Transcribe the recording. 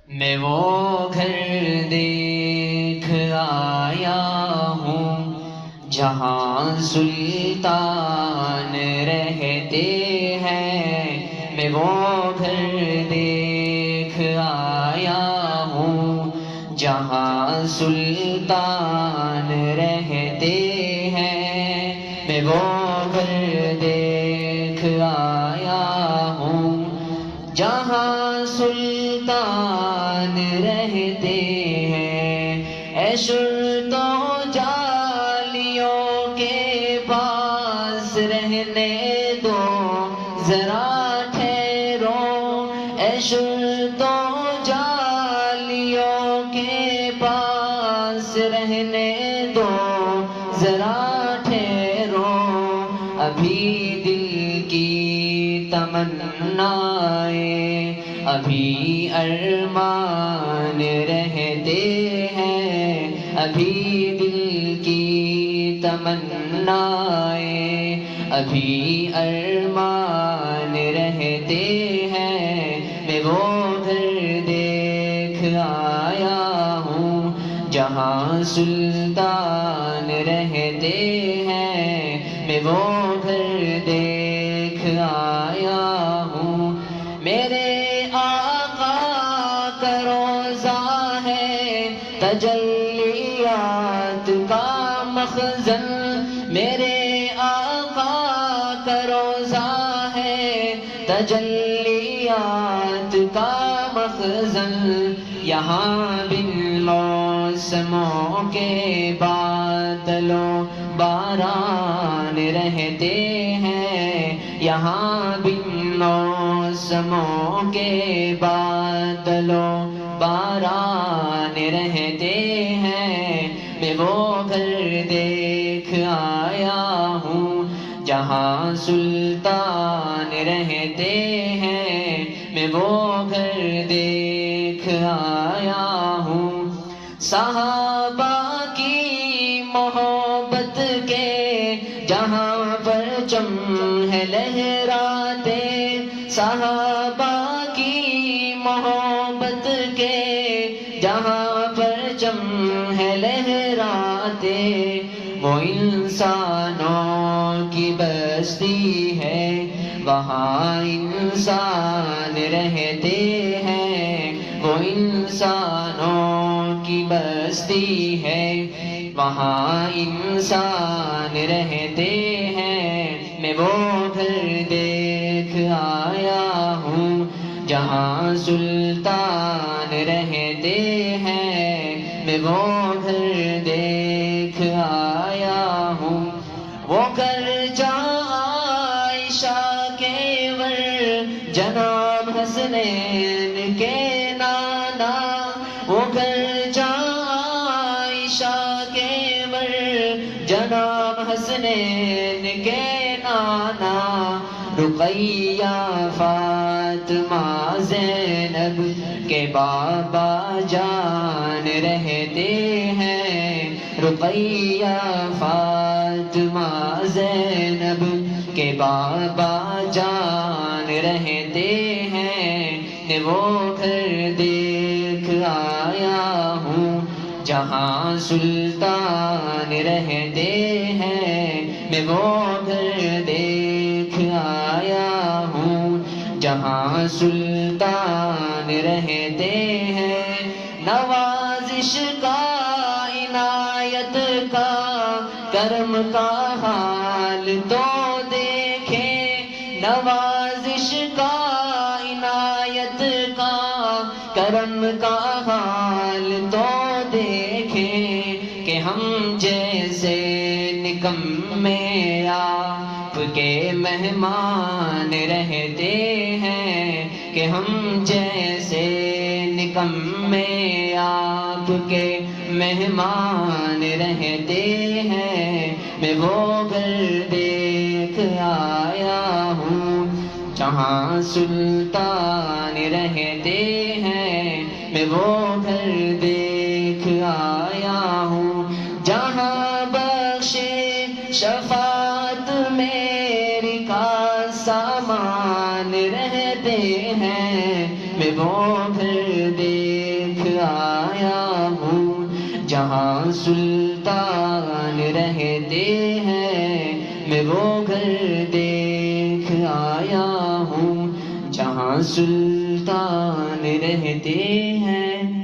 میں وہ گھر دیکھ آیا ہوں جہاں سلطان رہتے ہیں، میں وہ گھر دیکھ آیا ہوں جہاں سلطان رہتے ہیں، میں وہ گھر دیکھ آیا ہوں جہاں سلطان رہتے ہیں۔ اے شرط و جالیوں کے پاس رہنے دو ذرا ٹھہرو، اے شرط و جالیوں کے پاس رہنے دو ذرا ٹھہرو، ابھی دل کی تمنائیں ابھی ارمان رہتے ہیں، ابھی دل کی تمنائیں ابھی ارمان رہتے ہیں، میں وہ گھر دیکھ آیا ہوں جہاں سلطان رہتے ہیں، میں وہ گھر دیکھ آیا ہوں۔ میرے آقا کا روضہ ہے تجلیات کا مخزن، میرے آقا کا روضہ ہے تجلیات کا مخزن، یہاں بن موسموں کے بادل و باران رہتے ہیں، یہاں بن موسموں کے بادل و باران رہتے ہیں، میں وہ گھر دیکھ آیا ہوں جہاں سلطان رہتے ہیں، میں وہ گھر دیکھ آیا ہوں۔ صحابہ کی محبت کے جہاں پرچم ہے لہراتے، صحابہ کی محبت کے جہاں پرچم ہے لہراتے، وہ انسانوں کی بستی ہے وہاں انسان رہتے ہیں، وہ انسانوں کی بستی ہے وہاں انسان رہتے ہیں، میں وہ گھر دیکھ آیا ہوں جہاں سلطان رہتے ہیں، میں وہ گھر دیکھ آیا ہوں۔ وہ گھر جہاں عائشہ کے ور جناب حسنین کے نانا، وہ گھر جہاں عائشہ کے ور جناب حسنین کے نانا، رقیہ فاطمہ زینب کے بابا جان رہتے ہیں، رقیہ فاطمہ زینب کے بابا جان رہتے ہیں، میں وہ گھر دیکھ آیا ہوں جہاں سلطان رہتے ہیں، میں وہ گھر دیکھ آیا ہوں جہاں سلطان رہتے ہیں۔ نوازش کا عنایت کا کرم کا حال تو دیکھے، نوازش کا عنایت کا کرم کا حال تو دیکھے، کہ ہم جیسے نکمے آپ کے مہمان رہتے ہیں، کہ ہم جیسے نکمے آپ کے مہمان رہتے ہیں، میں وہ گھر دیکھ آیا ہوں جہاں سلطان رہتے ہیں، میں وہ گھر دیکھ آیا ہوں جہاں بخش شفاعت میری کا سامان رہتے ہیں، میں وہ گھر دیکھ آیا ہوں جہاں سلطان رہتے ہیں، میں وہ گھر دیکھ آیا ہوں جہاں سلطان رہتے ہیں۔